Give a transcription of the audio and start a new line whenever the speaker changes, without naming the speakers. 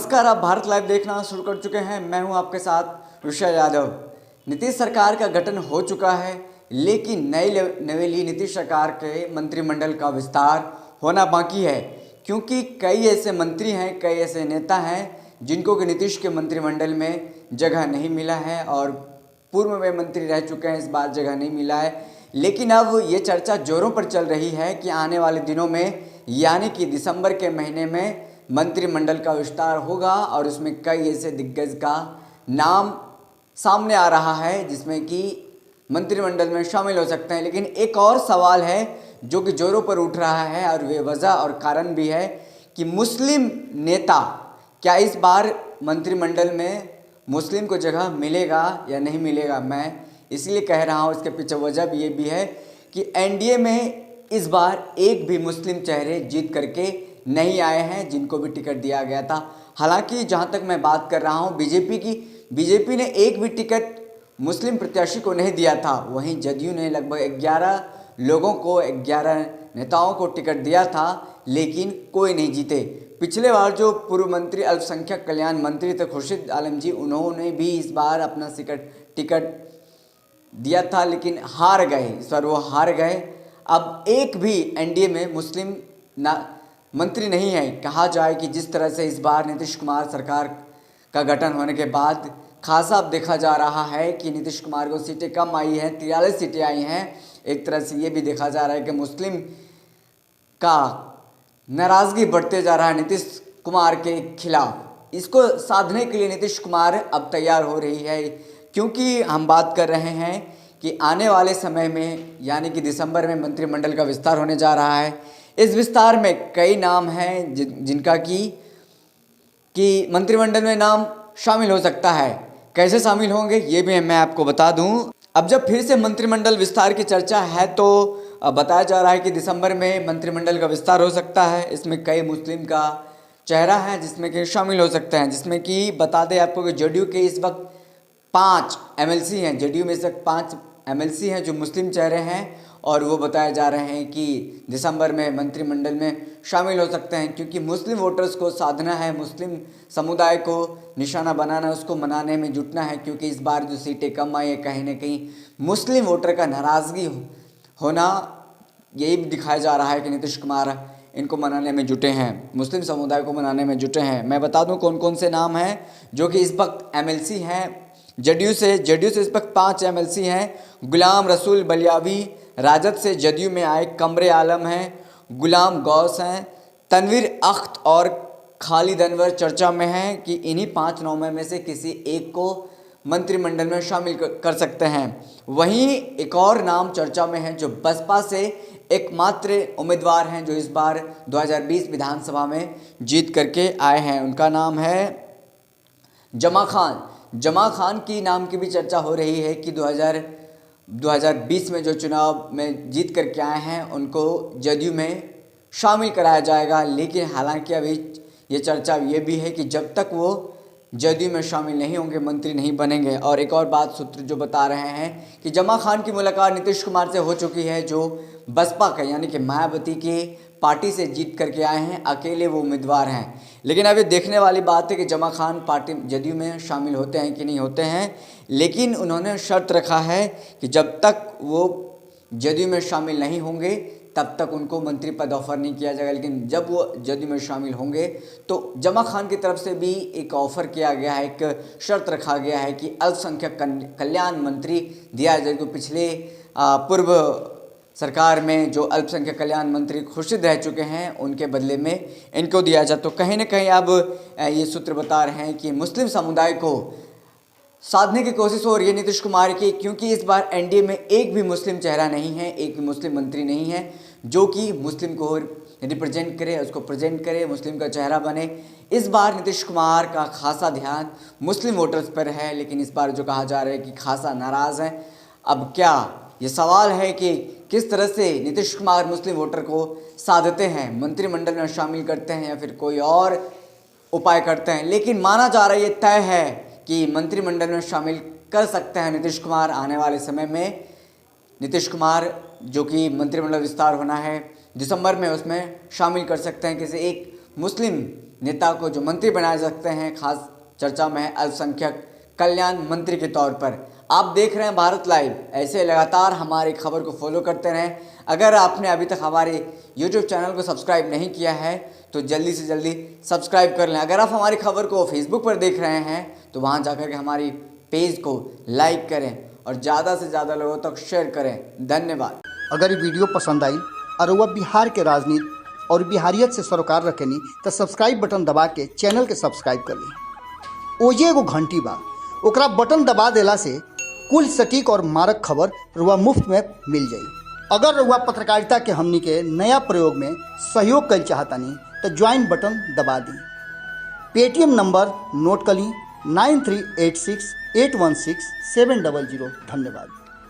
नमस्कार, आप भारत लाइव देखना शुरू कर चुके हैं। मैं हूं आपके साथ ऋषा यादव। नीतीश सरकार का गठन हो चुका है, लेकिन नई नवेली नीतीश सरकार के मंत्रिमंडल का विस्तार होना बाकी है, क्योंकि कई ऐसे मंत्री हैं, कई ऐसे नेता हैं जिनको कि नीतीश के मंत्रिमंडल में जगह नहीं मिला है और पूर्व में मंत्री रह चुके हैं, इस बार जगह नहीं मिला है। लेकिन अब ये चर्चा जोरों पर चल रही है कि आने वाले दिनों में यानी कि दिसंबर के महीने में मंत्रिमंडल का विस्तार होगा और उसमें कई ऐसे दिग्गज का नाम सामने आ रहा है जिसमें कि मंत्रिमंडल में शामिल हो सकते हैं। लेकिन एक और सवाल है जो कि जोरों पर उठ रहा है और वे वजह और कारण भी है कि मुस्लिम नेता क्या इस बार मंत्रिमंडल में मुस्लिम को जगह मिलेगा या नहीं मिलेगा। मैं इसलिए कह रहा हूँ, इसके पीछे वजह ये भी है कि एनडीए में इस बार एक भी मुस्लिम चेहरे जीत करके नहीं आए हैं जिनको भी टिकट दिया गया था। हालांकि जहां तक मैं बात कर रहा हूं बीजेपी की, बीजेपी ने एक भी टिकट मुस्लिम प्रत्याशी को नहीं दिया था। वहीं जदयू ने लगभग 11 लोगों को, 11 नेताओं को टिकट दिया था, लेकिन कोई नहीं जीते। पिछले बार जो पूर्व मंत्री अल्पसंख्यक कल्याण मंत्री थे खुर्शीद आलम जी, उन्होंने भी इस बार अपना टिकट दिया था, लेकिन हार गए। इस बार वो हार गए। अब एक भी एनडीए में मुस्लिम मंत्री नहीं है। कहा जाए कि जिस तरह से इस बार नीतीश कुमार सरकार का गठन होने के बाद खासा अब देखा जा रहा है कि नीतीश कुमार को सीटें कम आई हैं, 43 सीटें आई हैं। एक तरह से ये भी देखा जा रहा है कि मुस्लिम का नाराज़गी बढ़ते जा रहा है नीतीश कुमार के खिलाफ। इसको साधने के लिए नीतीश कुमार अब तैयार हो रही है, क्योंकि हम बात कर रहे हैं कि आने वाले समय में यानी कि दिसंबर में मंत्रिमंडल का विस्तार होने जा रहा है। इस विस्तार में कई नाम हैं जिनका कि मंत्रिमंडल में नाम शामिल हो सकता है। कैसे शामिल होंगे ये भी मैं आपको बता दूं। अब जब फिर से मंत्रिमंडल विस्तार की चर्चा है तो बताया जा रहा है कि दिसंबर में मंत्रिमंडल का विस्तार हो सकता है। इसमें कई मुस्लिम का चेहरा है जिसमें कि शामिल हो सकते हैं, जिसमें कि बता दें आपको कि जदयू के इस वक्त 5 एमएलसी हैं। जदयू में से 5 एमएलसी हैं जो मुस्लिम चेहरे हैं और वो बताए जा रहे हैं कि दिसंबर में मंत्रिमंडल में शामिल हो सकते हैं, क्योंकि मुस्लिम वोटर्स को साधना है, मुस्लिम समुदाय को निशाना बनाना, उसको मनाने में जुटना है। क्योंकि इस बार जो सीटें कम आई है, कहीं ना कहीं मुस्लिम वोटर का नाराज़गी होना यही दिखाया जा रहा है कि नीतीश कुमार इनको मनाने में जुटे हैं, मुस्लिम समुदाय को मनाने में जुटे हैं। मैं बता दूं कौन कौन से नाम हैं जो कि इस वक्त एमएलसी हैं जदयू से इस वक्त 5 एमएलसी हैं। गुलाम रसूल बलियावी राजद से जदयू में आए, कमरे आलम हैं, गुलाम गौस हैं, तनवीर अख्त और खालिद अनवर चर्चा में हैं कि इन्हीं 5 नामों में से किसी एक को मंत्रिमंडल में शामिल कर सकते हैं। वहीं एक और नाम चर्चा में है जो बसपा से एकमात्र उम्मीदवार हैं जो इस बार 2020 विधानसभा में जीत करके आए हैं। उनका नाम है जमा खान की नाम की भी चर्चा हो रही है कि 2020 में जो चुनाव में जीत करके आए हैं उनको जदयू में शामिल कराया जाएगा। लेकिन हालांकि अभी ये चर्चा ये भी है कि जब तक वो जदयू में शामिल नहीं होंगे, मंत्री नहीं बनेंगे। और एक और बात सूत्र जो बता रहे हैं कि जमा खान की मुलाकात नीतीश कुमार से हो चुकी है, जो बसपा का यानी कि मायावती के पार्टी से जीत करके आए हैं, अकेले वो उम्मीदवार हैं। लेकिन अभी देखने वाली बात है कि जमा खान पार्टी जदयू में शामिल होते हैं कि नहीं होते हैं। लेकिन उन्होंने शर्त रखा है कि जब तक वो जदयू में शामिल नहीं होंगे तब तक उनको मंत्री पद ऑफर नहीं किया जाएगा। लेकिन जब वो जदयू में शामिल होंगे तो जमा खान की तरफ से भी एक ऑफ़र किया गया है, एक शर्त रखा गया है कि अल्पसंख्यक कल्याण मंत्री दिया जाए। जो पिछले पूर्व सरकार में जो अल्पसंख्यक कल्याण मंत्री खुर्शीद रह चुके हैं उनके बदले में इनको दिया जाए। तो कहीं ना कहीं अब ये सूत्र बता रहे हैं कि मुस्लिम समुदाय को साधने की कोशिश हो रही है नीतीश कुमार की, क्योंकि इस बार एनडीए में एक भी मुस्लिम चेहरा नहीं है, एक भी मुस्लिम मंत्री नहीं है जो कि मुस्लिम को रिप्रेजेंट करे, उसको प्रेजेंट करे, मुस्लिम का चेहरा बने। इस बार नीतीश कुमार का खासा ध्यान मुस्लिम वोटर्स पर है, लेकिन इस बार जो कहा जा रहा है कि खासा नाराज़ हैं। अब क्या ये सवाल है कि किस तरह से नीतीश कुमार मुस्लिम वोटर को साधते हैं, मंत्रिमंडल में शामिल करते हैं या फिर कोई और उपाय करते हैं। लेकिन माना जा रहा है, ये तय है कि मंत्रिमंडल में शामिल कर सकते हैं नीतीश कुमार आने वाले समय में। नीतीश कुमार जो कि मंत्रिमंडल विस्तार होना है दिसंबर में, उसमें शामिल कर सकते हैं किसी एक मुस्लिम नेता को जो मंत्री बनाए सकते हैं, खास चर्चा में है अल्पसंख्यक कल्याण मंत्री के तौर पर। आप देख रहे हैं भारत लाइव, ऐसे लगातार हमारी खबर को फॉलो करते रहें। अगर आपने अभी तक हमारे यूट्यूब चैनल को सब्सक्राइब नहीं किया है तो जल्दी से जल्दी सब्सक्राइब कर लें। अगर आप हमारी खबर को फेसबुक पर देख रहे हैं तो वहां जाकर के हमारी पेज को लाइक करें और ज़्यादा से ज़्यादा लोगों तक शेयर करें। धन्यवाद।
अगर ये वीडियो पसंद आई और वह बिहार के राजनीति और बिहारियत से सरोकार रखेनी तो सब्सक्राइब बटन दबा के चैनल के सब्सक्राइब कर ली। ओजे एगो घंटी बा, ओकरा बटन दबा देला से कुल सटीक और मारक खबर रुआ मुफ्त में मिल जाई। अगर रुआ पत्रकारिता के हमनी के नया प्रयोग में सहयोग कर चाहतानी तो ज्वाइन बटन दबा दी। पेटीएम नंबर नोट कर ली 9386816700। धन्यवाद।